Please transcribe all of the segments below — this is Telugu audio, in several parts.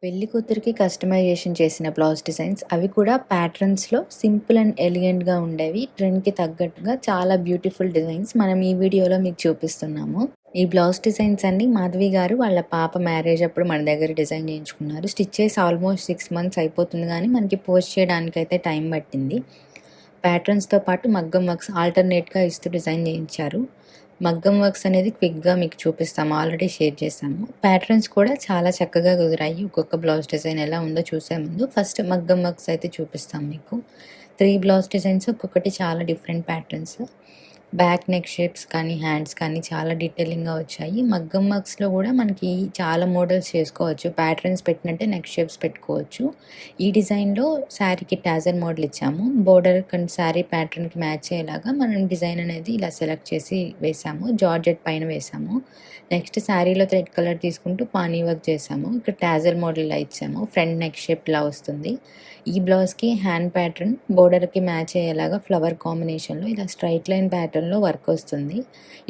పెళ్లి కూతురికి కస్టమైజేషన్ చేసిన బ్లౌజ్ డిజైన్స్ అవి కూడా ప్యాటర్న్స్‌లో సింపుల్ అండ్ ఎలిగెంట్‌గా ఉండేవి. ట్రెండ్‌కి తగ్గట్టుగా చాలా బ్యూటిఫుల్ డిజైన్స్ మనం ఈ వీడియోలో మీకు చూపిస్తున్నాము. ఈ బ్లౌజ్ డిజైన్స్ అన్నీ మాధవి గారు వాళ్ళ పాప మ్యారేజ్ అప్పుడు మన దగ్గర డిజైన్ చేయించుకున్నారు. స్టిచ్ చేసి ఆల్మోస్ట్ 6 మంత్స్ అయిపోతుంది గానీ మనకి పోస్ట్ చేయడానికైతే టైం పట్టింది. ప్యాటర్న్స్‌తో పాటు మగ్గం వర్క్స్ ఆల్టర్‌నేట్‌గా ఇస్తూ డిజైన్ చేయించారు. మగ్గం వర్క్స్ అనేది క్విక్‌గా మీకు చూపిస్తాము. ఆల్రెడీ షేర్ చేశాము. ప్యాటర్న్స్ కూడా చాలా చక్కగా కుదిరాయి. ఒక్కొక్క బ్లౌజ్ డిజైన్ ఎలా ఉందో చూసే ముందు ఫస్ట్ మగ్గం వర్క్స్ అయితే చూపిస్తాం మీకు. 3 బ్లౌజ్ డిజైన్స్ ఒక్కొక్కటి చాలా different patterns. Back neck shapes కానీ, హ్యాండ్స్ కానీ చాలా డీటెయిలింగ్‌గా వచ్చాయి. మగ్గం వర్క్స్‌లో కూడా మనకి చాలా మోడల్స్ చేసుకోవచ్చు. ప్యాటర్న్స్ పెట్టినట్టే నెక్ షేప్స్ పెట్టుకోవచ్చు. ఈ డిజైన్‌లో శారీకి టాజర్ మోడల్ ఇచ్చాము. బోర్డర్ అండ్ శారీ ప్యాటర్న్‌కి మ్యాచ్ అయ్యేలాగా మనం డిజైన్ అనేది ఇలా సెలెక్ట్ చేసి వేసాము. జార్జెట్ పైన వేసాము. నెక్స్ట్ శారీలో థ్రెడ్ కలర్ తీసుకుంటూ పానీ వర్క్ చేసాము. ఇక్కడ టాజర్ మోడల్ ఇలా ఇచ్చాము. ఫ్రంట్ నెక్ షేప్ ఇలా వస్తుంది. ఈ బ్లౌజ్‌కి హ్యాండ్ ప్యాటర్న్ బోర్డర్‌కి మ్యాచ్ అయ్యేలాగా ఫ్లవర్ కాంబినేషన్‌లో ఇలా స్ట్రైట్ లైన్ ప్యాటర్న్‌లో వర్క్ వస్తుంది.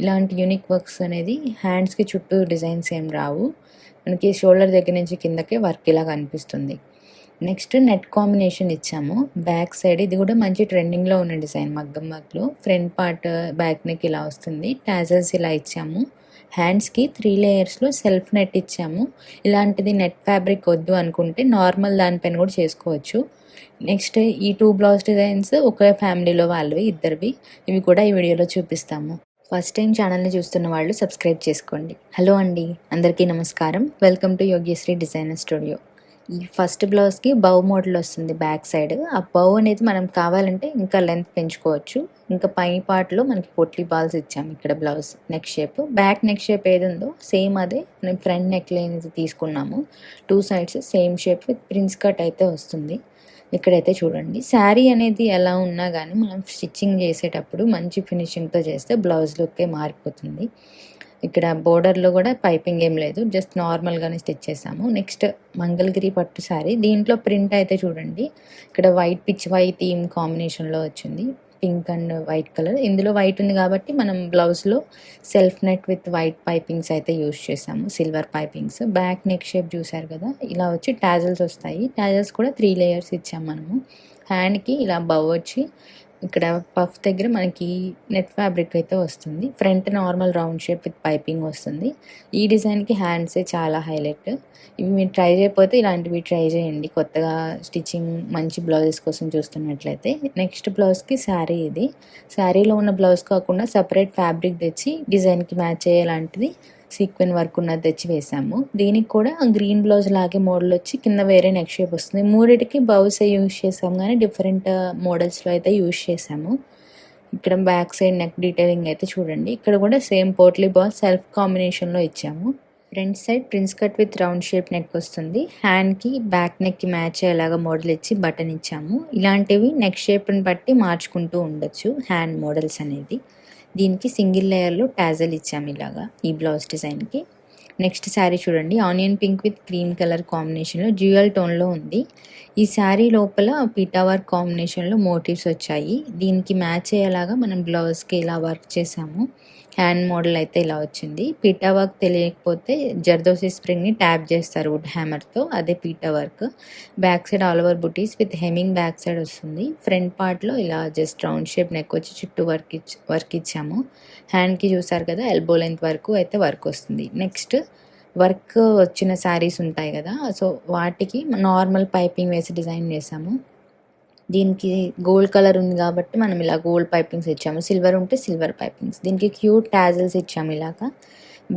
ఇలాంటి యూనిక్ వర్క్స్ అనేది హ్యాండ్స్‌కి చుట్టూ డిజైన్స్ ఏం రావు. మనకి షోల్డర్ దగ్గర నుంచి కిందకే వర్క్ ఇలా కనిపిస్తుంది. నెక్స్ట్ నెట్ కాంబినేషన్ ఇచ్చాము. బ్యాక్ సైడ్ ఇది కూడా మంచి ట్రెండింగ్‌లో ఉన్న డిజైన్ మగ్గం వర్క్‌లో. ఫ్రంట్ పార్ట్ బ్యాక్ నెక్ ఇలా వస్తుంది. టాజల్స్ ఇలా ఇచ్చాము. హ్యాండ్స్‌కి 3 లేయర్స్‌లో సెల్ఫ్ నెట్ ఇచ్చాము. ఇలాంటిది నెట్ ఫ్యాబ్రిక్ వద్దు అనుకుంటే నార్మల్ దానిపైన కూడా చేసుకోవచ్చు. నెక్స్ట్ ఈ 2 బ్లౌజ్ డిజైన్స్ ఒకే ఫ్యామిలీలో వాళ్ళవి ఇద్దరివి. ఇవి కూడా ఈ వీడియోలో చూపిస్తాము. ఫస్ట్ టైం ఛానల్‌ని చూస్తున్న వాళ్ళు సబ్స్క్రైబ్ చేసుకోండి. హలో అండి, అందరికీ నమస్కారం. Welcome to Yogyashri designer studio. ఈ ఫస్ట్ బ్లౌజ్‌కి బౌ మోడల్ వస్తుంది బ్యాక్ సైడ్. ఆ బౌ అనేది మనం కావాలంటే ఇంకా లెంత్ పెంచుకోవచ్చు. ఇంకా పై పార్ట్‌లో మనకి పొట్లీ బాల్స్ ఇచ్చాము. ఇక్కడ blouse neck shape. Back neck shape ఏదుందో సేమ్ అదే మనం ఫ్రంట్ నెక్ లైన్ తీసుకున్నాము. 2 sides same shape with prince cut అయితే వస్తుంది. ఇక్కడైతే చూడండి, శారీ అనేది ఎలా ఉన్నా కానీ మనం స్టిచ్చింగ్ చేసేటప్పుడు మంచి ఫినిషింగ్‌తో చేస్తే బ్లౌజ్ లుక్కే మారిపోతుంది. ఇక్కడ బోర్డర్‌లో కూడా పైపింగ్ ఏం లేదు. జస్ట్ నార్మల్‌గానే స్టిచ్ చేసాము. నెక్స్ట్ మంగళగిరి పట్టు శారీ. దీంట్లో ప్రింట్ అయితే చూడండి, ఇక్కడ వైట్ పిచ్ వైట్ థీమ్ కాంబినేషన్‌లో వచ్చింది. Pink and white colour. ఇందులో వైట్ ఉంది కాబట్టి మనం బ్లౌజ్‌లో self net with white pipings అయితే యూజ్ చేసాము. Silver pipings. Back neck shape చూసారు కదా, ఇలా వచ్చి టాజల్స్ వస్తాయి. టాజల్స్ కూడా 3 లేయర్స్ ఇచ్చాము మనము. హ్యాండ్‌కి ఇలా బౌ వచ్చి ఇక్కడ పఫ్ దగ్గర మనకి నెట్ ఫ్యాబ్రిక్ అయితే వస్తుంది. Front normal round shape with piping వస్తుంది. ఈ డిజైన్‌కి హ్యాండ్సే చాలా హైలైట్. ఇవి మీరు ట్రై చేయకపోతే ఇలాంటివి ట్రై చేయండి. కొత్తగా స్టిచ్చింగ్ మంచి బ్లౌజెస్ కోసం చూస్తున్నట్లయితే. నెక్స్ట్ బ్లౌజ్‌కి శారీ ఇది. శారీలో ఉన్న బ్లౌజ్ కాకుండా సపరేట్ ఫ్యాబ్రిక్ తెచ్చి డిజైన్‌కి మ్యాచ్ అయ్యేలాంటిది సీక్వెన్ వర్క్ ఉన్నది తెచ్చి వేసాము. దీనికి కూడా గ్రీన్ బ్లౌజ్ లాగే మోడల్ వచ్చి కింద వేరే నెక్ షేప్ వస్తుంది. మూడిటికి బౌసే యూజ్ చేసాము కానీ డిఫరెంట్ మోడల్స్లో అయితే యూజ్ చేసాము. ఇక్కడ బ్యాక్ సైడ్ నెక్ డీటెయిలింగ్ అయితే చూడండి. ఇక్కడ కూడా సేమ్ పోట్లీ బాల్ సెల్ఫ్ కాంబినేషన్లో ఇచ్చాము. Front side prince cut with round shape neck వస్తుంది. హ్యాండ్కి బ్యాక్ నెక్కి మ్యాచ్ అయ్యేలాగా మోడల్ ఇచ్చి బటన్ ఇచ్చాము. ఇలాంటివి నెక్ షేప్ని బట్టి మార్చుకుంటూ ఉండొచ్చు హ్యాండ్ మోడల్స్ అనేది. దీనికి సింగిల్ లేయర్లో టాజల్ ఇచ్చాము ఇలాగా ఈ బ్లౌజ్ డిజైన్కి. నెక్స్ట్ శారీ చూడండి, onion pink with cream colour కాంబినేషన్లో డ్యూయల్ టోన్లో ఉంది. ఈ శారీ లోపల పీటా వర్క్ కాంబినేషన్లో మోటివ్స్ వచ్చాయి. దీనికి మ్యాచ్ అయ్యేలాగా మనం బ్లౌజ్కి ఇలా వర్క్ చేసాము. హ్యాండ్ మోడల్ అయితే ఇలా వచ్చింది. పీటా వర్క్ తెలియకపోతే జర్దోసి స్ప్రింగ్ని ట్యాప్ చేస్తారు వుడ్ హ్యామర్తో, అదే PETA work. Back side all over buttis with hemming back side వస్తుంది. ఫ్రంట్ పార్ట్లో ఇలా జస్ట్ రౌండ్ షేప్ నెక్ వచ్చి చుట్టూ వర్క్ ఇచ్చాము. హ్యాండ్కి చూసారు కదా, ఎల్బో లెంత్ వరకు అయితే వర్క్ వస్తుంది. నెక్స్ట్ వర్క్ వచ్చిన శారీస్ ఉంటాయి కదా, సో వాటికి నార్మల్ పైపింగ్ వేసి డిజైన్ చేసాము. దీనికి గోల్డ్ కలర్ ఉంది కాబట్టి మనం ఇలా గోల్డ్ పైపింగ్స్ ఇచ్చాము. సిల్వర్ ఉంటే సిల్వర్ పైపింగ్స్. దీనికి క్యూట్ టాజల్స్ ఇచ్చాము ఇలాగా.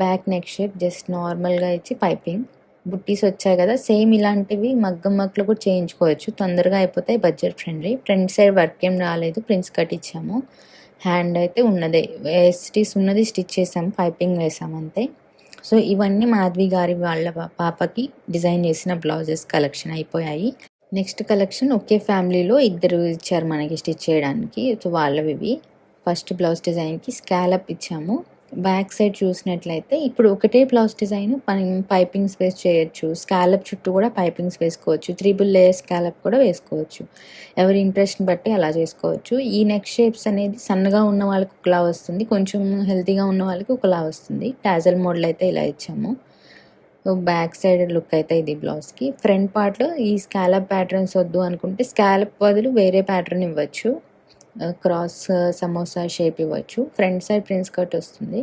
బ్యాక్ నెక్ షేప్ జస్ట్ నార్మల్గా ఇచ్చి పైపింగ్. బుట్టీస్ వచ్చాయి కదా, సేమ్ ఇలాంటివి మగ్గం వర్క్లో కూడా చేయించుకోవచ్చు. తొందరగా అయిపోతాయి, budget friendly. Front side work ఏం రాలేదు, ప్రిన్స్ కట్ ఇచ్చాము. హ్యాండ్ అయితే ఉన్నదే వేస్టీస్ ఉన్నది స్టిచ్ చేసాము, పైపింగ్ వేసాము అంతే. సో ఇవన్నీ మాధవి గారి వాళ్ళ పాపకి డిజైన్ చేసిన బ్లౌజెస్ కలెక్షన్ అయిపోయాయి. నెక్స్ట్ కలెక్షన్ ఒకే ఫ్యామిలీలో ఇద్దరు ఇచ్చారు మనకి స్టిచ్ చేయడానికి. సో వాళ్ళవి ఇవి. ఫస్ట్ బ్లౌజ్ డిజైన్కి స్కాలప్ ఇచ్చాము. బ్యాక్ సైడ్ చూసినట్లయితే ఇప్పుడు ఒకటే బ్లౌజ్ డిజైన్ పైపింగ్స్ వేసి చేయొచ్చు. స్కాలప్ చుట్టూ కూడా పైపింగ్స్ వేసుకోవచ్చు. 3 లేయర్ స్కాలప్ కూడా వేసుకోవచ్చు. ఎవరి ఇంట్రెస్ట్ని బట్టి అలా చేసుకోవచ్చు. ఈ నెక్ షేప్స్ అనేది సన్నగా ఉన్న వాళ్ళకి ఒకలా వస్తుంది, కొంచెం హెల్తీగా ఉన్న వాళ్ళకి ఒకలా వస్తుంది. టాజల్ మోడల్ అయితే ఇలా ఇచ్చాము. బ్యాక్ సైడ్ లుక్ అయితే ఇది బ్లౌజ్కి. ఫ్రంట్ పార్ట్లో ఈ స్కాలప్ ప్యాటర్న్స్ వద్దు అనుకుంటే స్కాలప్ బదులు వేరే ప్యాటర్న్ ఇవ్వచ్చు. క్రాస్ సమోసా షేప్ ఇవ్వచ్చు. ఫ్రంట్ సైడ్ ప్రిన్స్ కట్ వస్తుంది.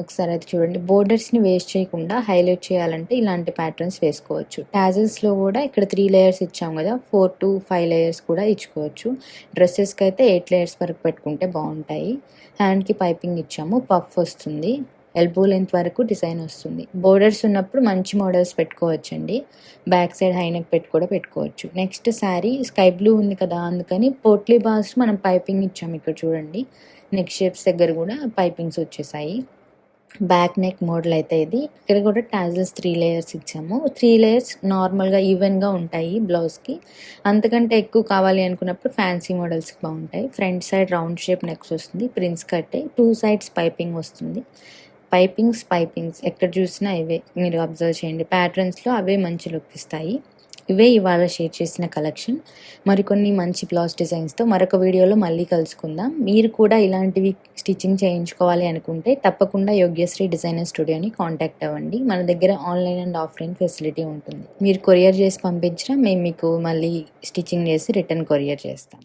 ఒకసారి అయితే చూడండి. బోర్డర్స్ని వేస్ట్ చేయకుండా హైలైట్ చేయాలంటే ఇలాంటి ప్యాటర్న్స్ వేసుకోవచ్చు. టాజిల్స్లో కూడా ఇక్కడ 3 లేయర్స్ ఇచ్చాం కదా, 4 to 5 లేయర్స్ కూడా ఇచ్చుకోవచ్చు. డ్రెస్సెస్కి అయితే 8 లేయర్స్ వరకు పెట్టుకుంటే బాగుంటాయి. హ్యాండ్కి పైపింగ్ ఇచ్చాము, పఫ్ వస్తుంది, ఎల్బో లెంత్ వరకు డిజైన్ వస్తుంది. బోర్డర్స్ ఉన్నప్పుడు మంచి మోడల్స్ పెట్టుకోవచ్చండి. బ్యాక్ సైడ్ హైనెక్ పెట్టి కూడా పెట్టుకోవచ్చు. నెక్స్ట్ శారీ స్కై బ్లూ ఉంది కదా, అందుకని పోట్లీ బాల్స్ మనం పైపింగ్ ఇచ్చాము. ఇక్కడ చూడండి, నెక్ షేప్స్ దగ్గర కూడా పైపింగ్స్ వచ్చేసాయి. బ్యాక్ నెక్ మోడల్ అయితే ఇది. ఇక్కడ కూడా టాజిల్స్ 3 లేయర్స్ ఇచ్చాము. 3 లేయర్స్ నార్మల్గా ఈవెన్గా ఉంటాయి బ్లౌజ్కి. అంతకంటే ఎక్కువ కావాలి అనుకున్నప్పుడు ఫ్యాన్సీ మోడల్స్కి బాగుంటాయి. Front side round shape necks వస్తుంది, ప్రిన్స్ కట్టే 2 సైడ్స్ పైపింగ్ వస్తుంది. పైపింగ్స్ ఎక్కడ చూసినా ఇవే మీరు అబ్జర్వ్ చేయండి. ప్యాటర్న్స్లో అవే మంచి లుక్ ఇస్తాయి. ఇవే ఇవాళ షేర్ చేసిన కలెక్షన్. మరికొన్ని మంచి బ్లౌజ్ డిజైన్స్తో మరొక వీడియోలో మళ్ళీ కలుసుకుందాం. మీరు కూడా ఇలాంటివి స్టిచ్చింగ్ చేయించుకోవాలి అనుకుంటే తప్పకుండా యోగ్యశ్రీ డిజైనర్ స్టూడియోని కాంటాక్ట్ అవ్వండి. మన దగ్గర ఆన్లైన్ అండ్ ఆఫ్లైన్ ఫెసిలిటీ ఉంటుంది. మీరు కొరియర్ చేసి పంపించినా మేము మీకు మళ్ళీ స్టిచ్చింగ్ చేసి రిటర్న్ కొరియర్ చేస్తాం.